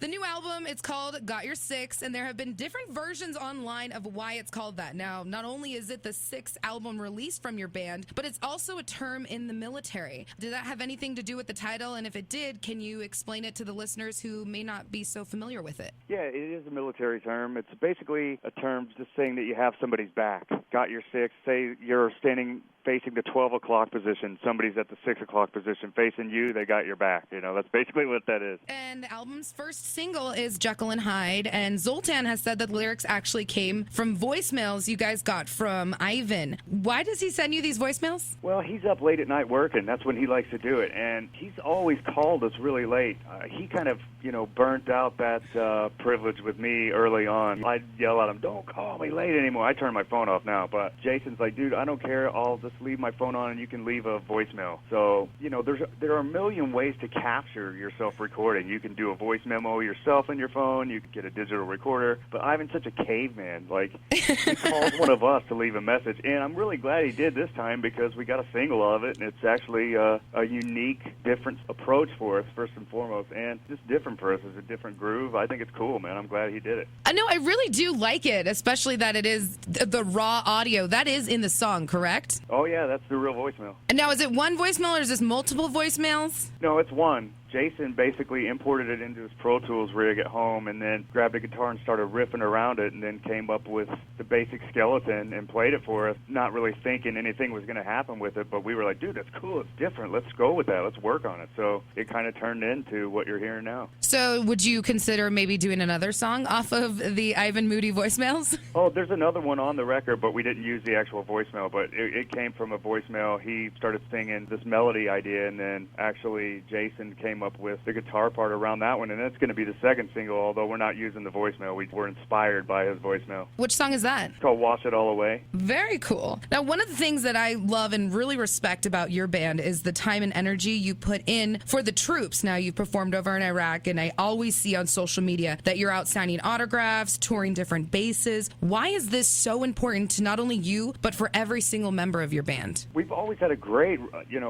The new album, it's called Got Your Six, and there have been different versions online of why it's called that. Now, not only is it the sixth album released from your band, but it's also a term in the military. Did that have anything to do with the title? And if it did, can you explain it to the listeners who may not be so familiar with it? Yeah, it is a military term. It's basically a term just saying that you have somebody's back. Got your six. Say you're standing facing the 12 o'clock position. Somebody's at the 6 o'clock position facing you. They got your back. That's basically what that is. And the album's first single is Jekyll and Hyde. And Zoltan has said that the lyrics actually came from voicemails you guys got from Ivan. Why does he send you these voicemails? Well, he's up late at night working. That's when he likes to do it. And he's always called us really late. He kind of, burnt out that privilege with me early on. I'd yell at him, "Don't call me late anymore." I turn my phone off now. But Jason's like, "Dude, I don't care. I'll just leave my phone on and you can leave a voicemail." So, there are a million ways to capture yourself recording. You can do a voice memo yourself on your phone. You can get a digital recorder. But Ivan's such a caveman. He calls one of us to leave a message. And I'm really glad he did this time because we got a single of it. And it's actually a unique, different approach for us, first and foremost. And just different for us. It's a different groove. I think it's cool, man. I'm glad he did it. I know. I really do like it, especially that it is the raw audio. That is in the song, correct? Oh, yeah, that's the real voicemail. And now, is it one voicemail or is this multiple voicemails? No, it's one. Jason basically imported it into his Pro Tools rig at home and then grabbed a guitar and started riffing around it and then came up with the basic skeleton and played it for us, not really thinking anything was going to happen with it, but we were like, dude, that's cool, it's different, let's go with that, let's work on it. So it kind of turned into what you're hearing now. So would you consider maybe doing another song off of the Ivan Moody voicemails? Oh, there's another one on the record, but we didn't use the actual voicemail, but it came from a voicemail. He started singing this melody idea, and then actually Jason came up with the guitar part around that one, and that's going to be the second single, although we're not using the voicemail. We were inspired by his voicemail. Which song is that? It's called Wash It All Away. Very cool. Now, one of the things that I love and really respect about your band is the time and energy you put in for the troops. Now, you've performed over in Iraq, and I always see on social media that you're out signing autographs, touring different bases. Why is this so important to not only you, but for every single member of your band? We've always had a great,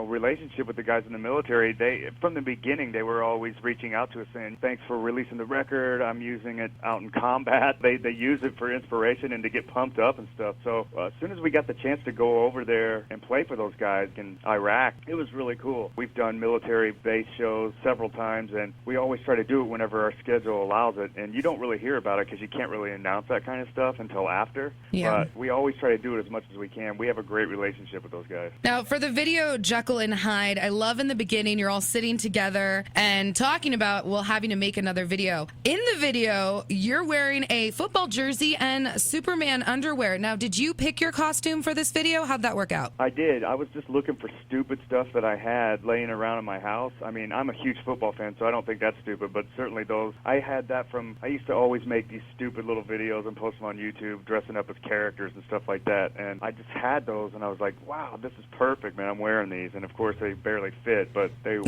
relationship with the guys in the military. From the beginning, they were always reaching out to us saying, "Thanks for releasing the record. I'm using it out in combat." They use it for inspiration and to get pumped up and stuff. So as soon as we got the chance to go over there and play for those guys in Iraq, it was really cool. We've done military base shows several times, and we always try to do it whenever our schedule allows it. And you don't really hear about it because you can't really announce that kind of stuff until after. Yeah. But we always try to do it as much as we can. We have a great relationship with those guys. Now, for the video Jekyll and Hyde, I love in the beginning you're all sitting together and talking about, having to make another video. In the video, you're wearing a football jersey and Superman underwear. Now, did you pick your costume for this video? How'd that work out? I did. I was just looking for stupid stuff that I had laying around in my house. I mean, I'm a huge football fan, so I don't think that's stupid, but certainly those. I had that I used to always make these stupid little videos and post them on YouTube, dressing up as characters and stuff like that, and I just had those, and I was like, wow, this is perfect, man. I'm wearing these, and of course they barely fit, but they were.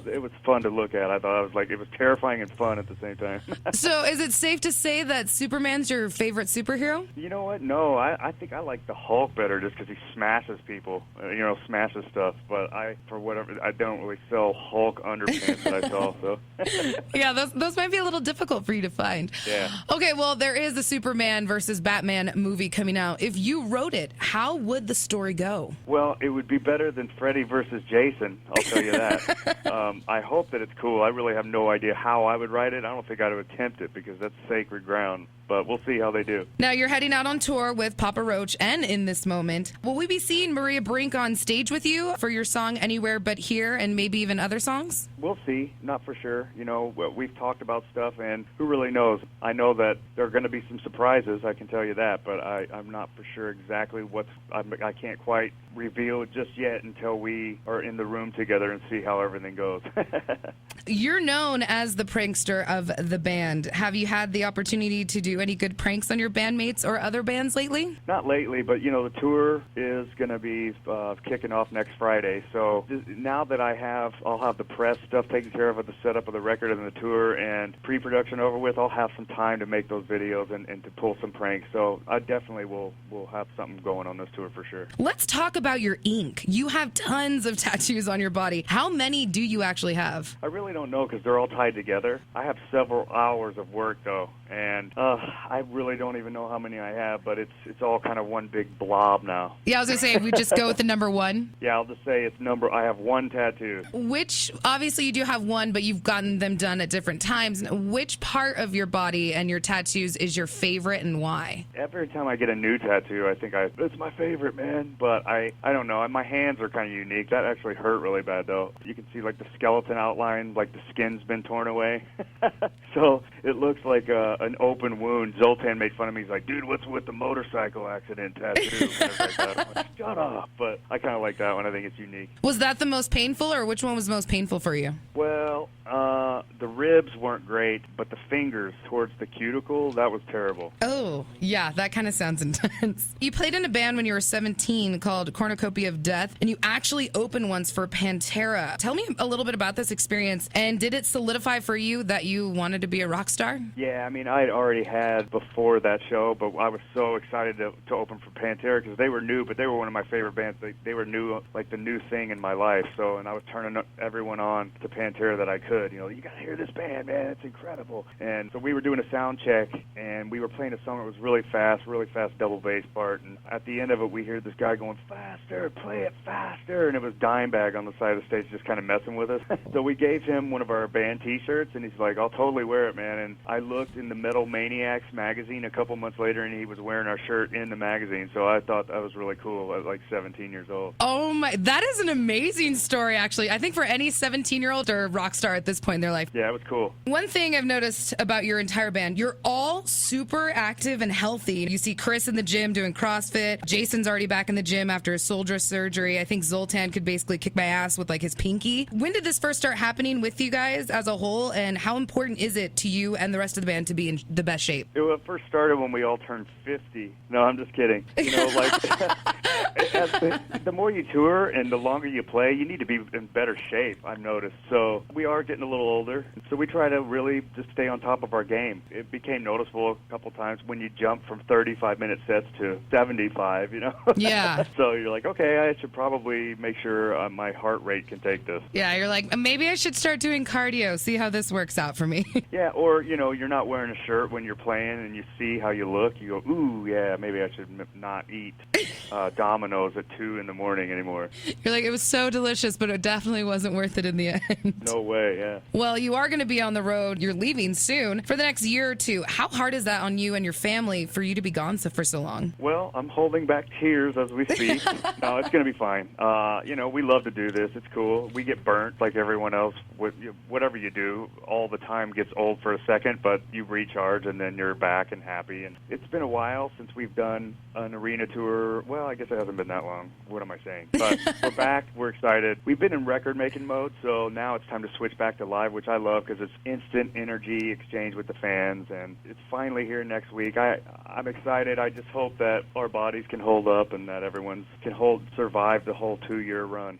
It was fun to look at. I thought it was terrifying and fun at the same time. So is it safe to say that Superman's your favorite superhero? You know what? No, I think I like the Hulk better just because he smashes people, smashes stuff. But I don't really sell Hulk underpants that I saw. So. Yeah, those might be a little difficult for you to find. Yeah. Okay, well, there is the Superman versus Batman movie coming out. If you wrote it, how would the story go? Well, it would be better than Freddy versus Jason, I'll tell you that. I hope that it's cool. I really have no idea how I would write it. I don't think I'd attempt it because that's sacred ground. But we'll see how they do. Now, you're heading out on tour with Papa Roach and In This Moment. Will we be seeing Maria Brink on stage with you for your song Anywhere But Here and maybe even other songs? We'll see. Not for sure. We've talked about stuff, and who really knows? I know that there are going to be some surprises, I can tell you that, but I'm not for sure exactly I can't quite reveal it just yet until we are in the room together and see how everything goes. You're known as the prankster of the band. Have you had the opportunity to do any good pranks on your bandmates or other bands lately? Not lately, but the tour is going to be kicking off next Friday. So now that I'll have the press stuff taken care of with the setup of the record and the tour and pre-production over with, I'll have some time to make those videos and to pull some pranks. So I definitely will have something going on this tour for sure. Let's talk about your ink. You have tons of tattoos on your body. How many do you actually have? I really really don't know because they're all tied together. I have several hours of work, though, and I really don't even know how many I have, but it's all kind of one big blob now. Yeah, I was going to say, if we just go with the number one. Yeah, I'll just say I have one tattoo. Which, obviously you do have one, but you've gotten them done at different times. Which part of your body and your tattoos is your favorite and why? Every time I get a new tattoo, I think it's my favorite, man. But I don't know. My hands are kind of unique. That actually hurt really bad, though. You can see, like, the skeleton outline, like the skin's been torn away. So it looks like an open wound. Zoltan made fun of me. He's like, dude, what's with the motorcycle accident tattoo? And I was like, shut up. But I kind of like that one. I think it's unique. Was that the most painful, or which one was most painful for you? Well, the ribs weren't great, but the fingers towards the cuticle, that was terrible. Oh, yeah, that kind of sounds intense. You played in a band when you were 17 called Cornucopia of Death, and you actually opened once for Pantera. Tell me a little bit about this experience, and did it solidify for you that you wanted to be a rock star? Yeah, I mean, I'd already had before that show, but I was so excited to open for Pantera because they were new, but they were one of my favorite bands. They were new, like the new thing in my life, and I was turning everyone on to Pantera that I could. You got to hear this band, man. It's incredible. And so we were doing a sound check, and we were playing a song that was really fast double bass part. And at the end of it, we hear this guy going, faster, play it faster. And it was Dimebag on the side of the stage just kind of messing with us. So we gave him one of our band T-shirts, and he's like, I'll totally wear it, man. And I looked in the Metal Maniacs magazine a couple months later, and he was wearing our shirt in the magazine. So I thought that was really cool at like 17 years old. Oh, my. That is an amazing story, actually. I think for any 17-year-old or rock star at this point in their life. Yeah, it was cool. One thing I've noticed about your entire band, you're all super active and healthy. You see Chris in the gym doing CrossFit. Jason's already back in the gym after his shoulder surgery. I think Zoltan could basically kick my ass with like his pinky. When did this first start happening with you guys as a whole, and how important is it to you and the rest of the band to be in the best shape? It first started when we all turned 50. No, I'm just kidding. The more you tour and the longer you play, you need to be in better shape, I've noticed. So we are getting a little older, so we try to really just stay on top of our game. It became noticeable a couple times when you jump from 35-minute sets to 75, Yeah. So you're like, okay, I should probably make sure my heart rate can take this. Yeah, you're like, maybe I should start doing cardio, see how this works out for me. Yeah, or, you're not wearing a shirt when you're playing and you see how you look. You go, ooh, yeah, maybe I should not eat Domino's at 2 in the morning anymore. You're like, it was so delicious, but it definitely wasn't worth it in the end. No way, yeah. Well, you are going to be on the road. You're leaving soon for the next year or two. How hard is that on you and your family for you to be gone for so long? Well, I'm holding back tears as we speak. No, it's going to be fine. We love to do this. It's cool. We get burnt like everyone else. Whatever you do, all the time gets old for a second, but you recharge and then you're back and happy. And it's been a while since we've done an arena tour. Well, I guess it hasn't been that long. What am I saying? But we're back. We're excited. We've been in record-making mode, so now it's time to switch back to live, which I love because it's instant energy exchange with the fans, and it's finally here next week. I'm excited. I just hope that our bodies can hold up and that everyone can survive the whole 2-year run.